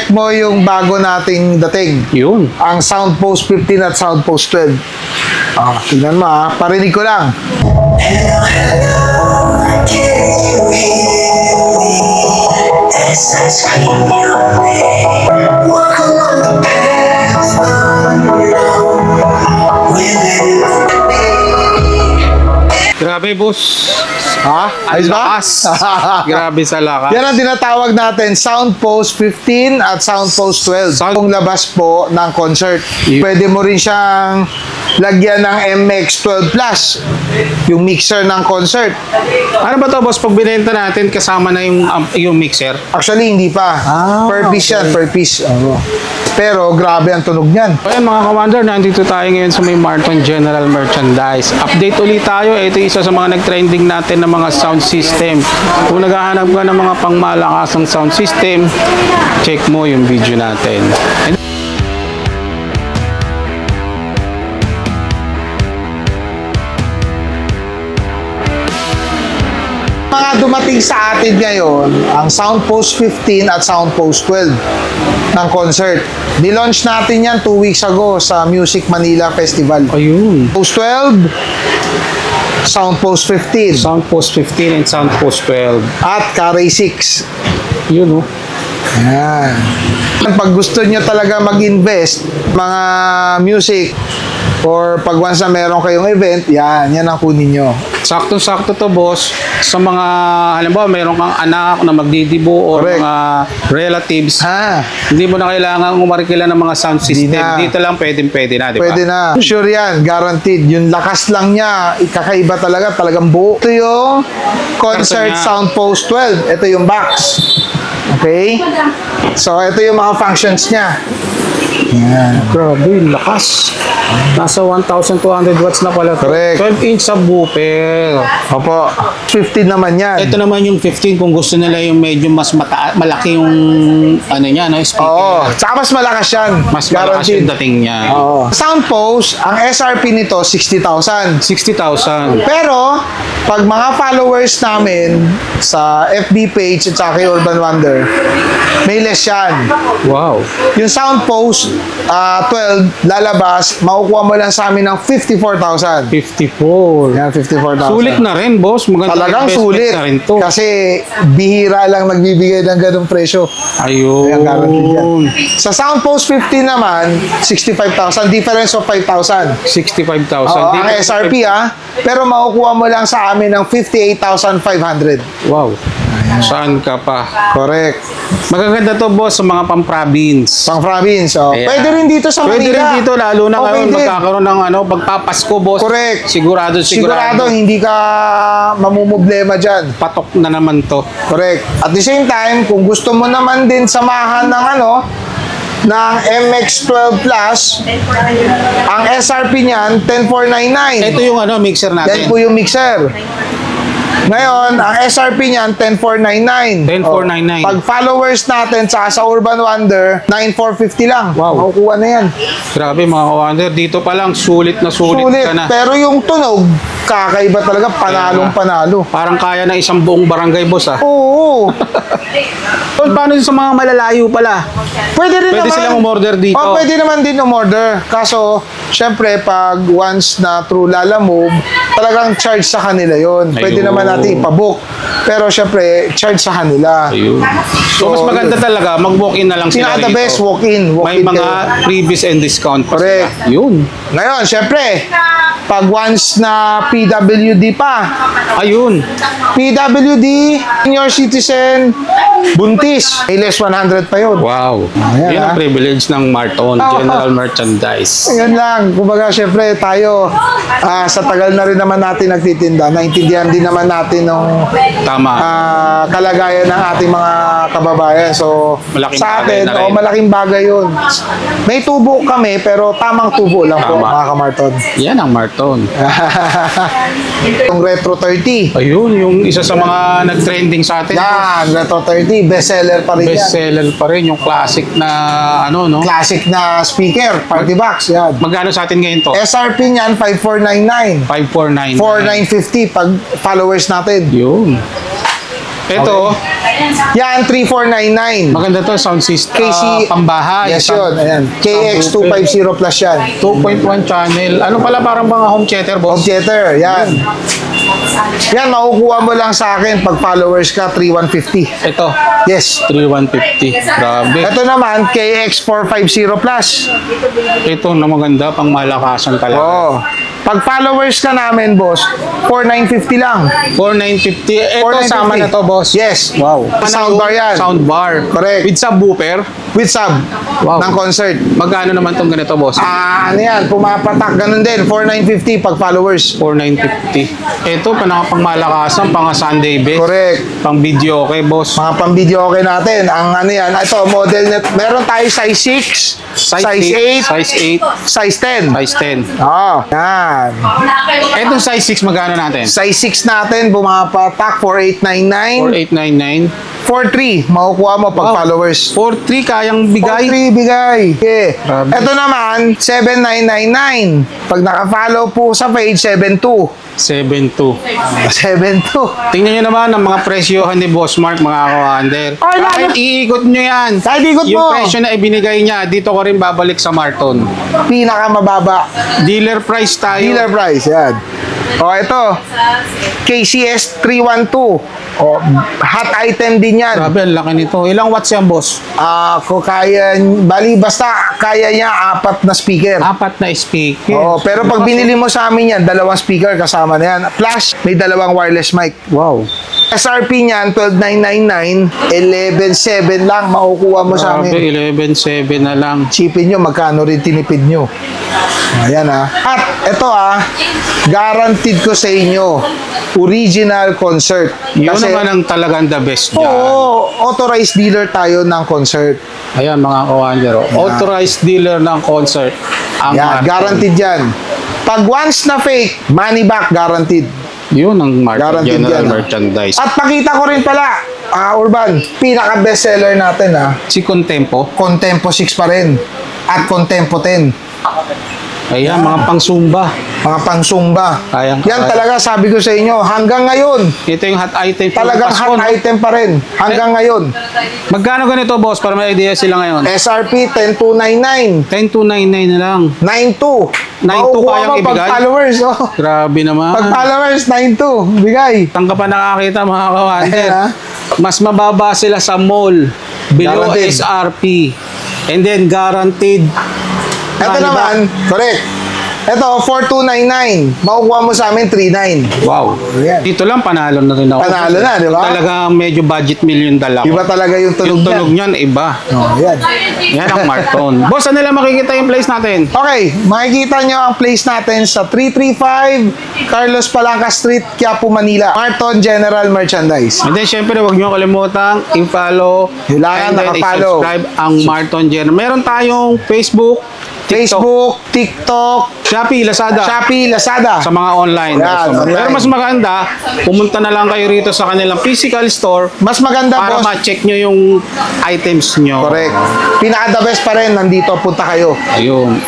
check mo yung bago nating dating. Yun. Ang Soundpost 15 at Soundpost 12. Tingnan mo parinig ko lang. Grabe, boss. Ayos ba? Grabe sa lakas. Yan ang tinatawag natin, Soundpost 15 at Soundpost 12. Kung labas po ng concert. Pwede mo rin siyang lagyan ng MX12 Plus, yung mixer ng concert. Ano ba to, boss? Pag binenta natin, kasama na yung mixer? Actually, hindi pa. Per piece yan, per piece. Pero grabe ang tunog niyan. Ayan mga Commander, nandito tayo ngayon sa may Marton General Merchandise. Update ulit tayo. Ito isa sa mga nag-trending natin ng mga sound system. Kung naghahanap ka ng mga pangmalakasang sound system, check mo yung video natin. Mga dumating sa atin ngayon, ang Soundpost 15 at Soundpost 12 ng concert. Nilaunch natin yan 2 weeks ago sa Music Manila Festival. Ayun. Soundpost 12, Soundpost 15. Soundpost 15 and Soundpost 12. At Carry 6. Yun, Yan. Pag gusto nyo talaga mag-invest, mga music, or pag once na meron kayong event, yan ang kunin nyo. Sakto-sakto to, boss. Sa mga, halimbawa, meron kang anak na magdidibo o mga relatives, hindi mo na kailangan umarikila ng mga sound system. Dito lang pwede na, di ba? Pwede na. Sure yan. Guaranteed. Yung lakas lang niya, kakaiba talaga. Talagang buo. Ito yung Concert Soundpost 12. Ito yung box. Okay? So, ito yung mga functions niya. Yan. Grabe, lakas. Nasa 1,200 watts na pala. Correct. 12-inch subwoofer. Opo. 15 naman yan. Ito naman yung 15 kung gusto nila yung medyo mas malaki yung ano niya, no, speaker. Oo. Tsaka mas malakas yan. Mas malakas yung dating niya. Oo. Soundpost, ang SRP nito, 60,000. 60,000. Pero, pag mga followers namin sa FB page at saka kay Urban Wonder, may less yan. Wow. Yung Soundpost 12, lalabas, makukuha mo lang sa amin ng 54,000. 54. Yan, 54,000. Sulit na rin, boss. Maganda Talagang sulit. na rin to. Kasi bihira lang nagbibigay ng ganung presyo. Ayun. Sa Soundpost 15 naman, 65,000. Difference of 5,000. 65,000. Ang SRP pero makukuha mo lang sa amin ng 58,500. Wow. Saan ka pa? Correct. Magaganda to, boss, sa mga pang-province. Pang-province, Pwede rin dito sa Manila. Pwede rin dito, lalo na ngayon magkakaroon ng pagpapasko, boss. Correct. Sigurado. Sigurado, hindi ka mamumblema dyan. Patok na naman to. Correct. At the same time, kung gusto mo naman din samahan ng ng MX12 Plus, ang SRP niyan, 10,499. Ito yung mixer natin. Yan po yung mixer. Ngayon, ang SRP niyan, 10,499. 10,499. Pag followers natin sa Urban Wonder, 9,450 lang. Wow. Makukuha na yan. Grabe mga ka-wonder. Dito pa lang, sulit na sulit ka na. Pero yung tunog, kakaiba talaga. Panalong-panalo. Parang kaya na isang buong barangay, boss, Oo. So, paano sa mga malalayo pala? Pwede rin Pwede naman. silang umorder dito. Pwede naman din umorder. Kaso, syempre, pag once na through Lalamove, talagang charge sa kanila yon. Pwede naman natin ipabook. Pero syempre, charge sa kanila. Ayun. So, mas maganda talaga, mag-walk-in na lang sila the best, walk-in. May mga freebies and discount pa Correct. sila. Yun. Ngayon, syempre, pag once na PWD pa, Ayun. PWD, senior citizen, buntis, may less 100 pa yun. Wow. Ayan, Yan ang privilege ng Marton General Merchandise. Ayan lang. Kumbaga, syempre, tayo, sa tagal na rin naman natin nagtitinda, naintindihan din naman natin ng Tama. kalagayan ng ating mga kababayan. So, Malaking sa bagay atin, na rin. malaking bagay yun. May tubo kami, pero tamang tubo lang po, Tama. mga kamarton. Yan ang Marton. Yung Retro 30. Ayun, yung isa sa mga nag-trending sa atin. Yan, Retro 30. Bestseller pa rin yan. Bestseller pa rin, yung classic na no? Classic na speaker, party box. Yan. Magkano sa atin ngayon to? SRP niyan, 5,499. 5,499. 4,950 pag followers natin. Yun. Ito, Yan, 3499. maganda to, sound system. KC Pambahay. Yes, yun. Ayan. KX250 plus yan. 2.1 channel. Ano pala, parang mga home theater, Home boss? theater, yan. Yan, makukuha mo lang sa akin pag followers ka, 3150. Ito, Yes. 3150. Grabe. Ito naman, KX450 plus. Ito na maganda, pang malakasan talaga. Oh. Pag followers ka namin, boss, 4950 lang. 4950. Ito, 4950. sama na to, boss. Yes. Wow. Soundbar yan. Soundbar. Correct. With subwoofer. With sub Wow. ng concert. Magkano naman tong ganito, boss? Ano yan, pumapatak, ganun din, 4950 pag followers. 4950. Ito, pang malakasan, pang Sunday best. Correct. Pang video, okay, boss? Mga pang-video okay natin. Ang ano yan, ito, model net, meron tayo size 6, size 8, Size 8. size 10. Size 10. Oh, yan. Etong size 6, magkano natin? Size 6 natin, bumapatak, 4899. 4899. 43, makukuha mo pag Wow. followers. 43, kayang bigay. 43, bigay. Okay. Grabe. Ito naman, 7999. Pag naka-follow po sa page, 72. 72. 72. Tingnan nyo naman ang mga presyohan ni Boss Mark, mga ka-wonder. Ay, Kahit lalo- iikot nyo yan. Kahit ikot Yung mo. presyo na ibinigay niya, dito ko rin babalik sa Marton. Pinakamababa. Dealer price tayo. Dealer price, yan. O, ito. KCS 312. O, hot item din yan. Grabe, ang laki nito. Ilang watts yan, boss? Kung kaya, bali basta kaya niya 4 na speaker. 4 na speaker. Oh, pero pag binili mo sa amin yan, 2 speaker kasama na yan. Plus, may 2 wireless mic. Wow. SRP niyan, 12,999, 11,700 lang makukuha mo sa Grabe, amin. 11.7 na lang. Chipin nyo, magkano rin tinipid nyo. Ayan At ito guaranteed ko sa inyo, original concert. Yun naman ang talagang the best dyan. oo, authorized dealer tayo ng concert. Ayan, mga ka-wonder. Authorized dealer ng concert. Ang Yan, Marton. guaranteed yan. Pag once na fake, money back guaranteed. Yun ang Marton Guaranteed General yan, Merchandise. At pakita ko rin pala, Urban, pinaka bestseller natin Si Contempo. Contempo 6 pa rin. At Contempo 10. Ayan, mga pang-sumba. Mga pangsumba. Kayang- Yan talaga sabi ko sa inyo, hanggang ngayon, Ito yung hot item. talagang Pasko, hot no? item pa rin. Hanggang ngayon. Magkano ganito, boss? Para may idea sila ngayon. SRP 10299. 10,299 na lang. 92. 92 Makukuha kayang mo pag ibigay? followers. Oh. Grabe naman. Pag followers, 92. Bigay. Tangka pa nakakita, mga kawander. Ayan, ha? Mas mababa sila sa mall. Below Guaranteed. SRP. And then guaranteed. Ito Money naman, correct. Ito, 4299. Makukuha mo sa amin, 39. Wow. Ayan. Dito lang panalo na rin ako. Panalo na, di ba? Talaga medyo budget million dala ko. Iba talaga yung tunog Yung tunog niya. niyan, iba. Oh, yan. Yan ang Marton. Boss, ano nila makikita yung place natin? Okay, makikita nyo ang place natin sa 335 Carlos Palanca Street, Quiapo, Manila. Marton General Merchandise. And then, syempre, huwag nyo kalimutang i-follow Kailangan and then nakapollow. i-subscribe ang Marton General. Meron tayong Facebook, TikTok, Facebook, TikTok, Shopee, Lazada. Shopee, Lazada. Sa mga online. Yan, online. Pero mas maganda, pumunta na lang kayo rito sa kanilang physical store Mas maganda, para boss. ma-check nyo yung items nyo. Correct. Pinaka-the best pa rin, nandito, punta kayo. Ayun.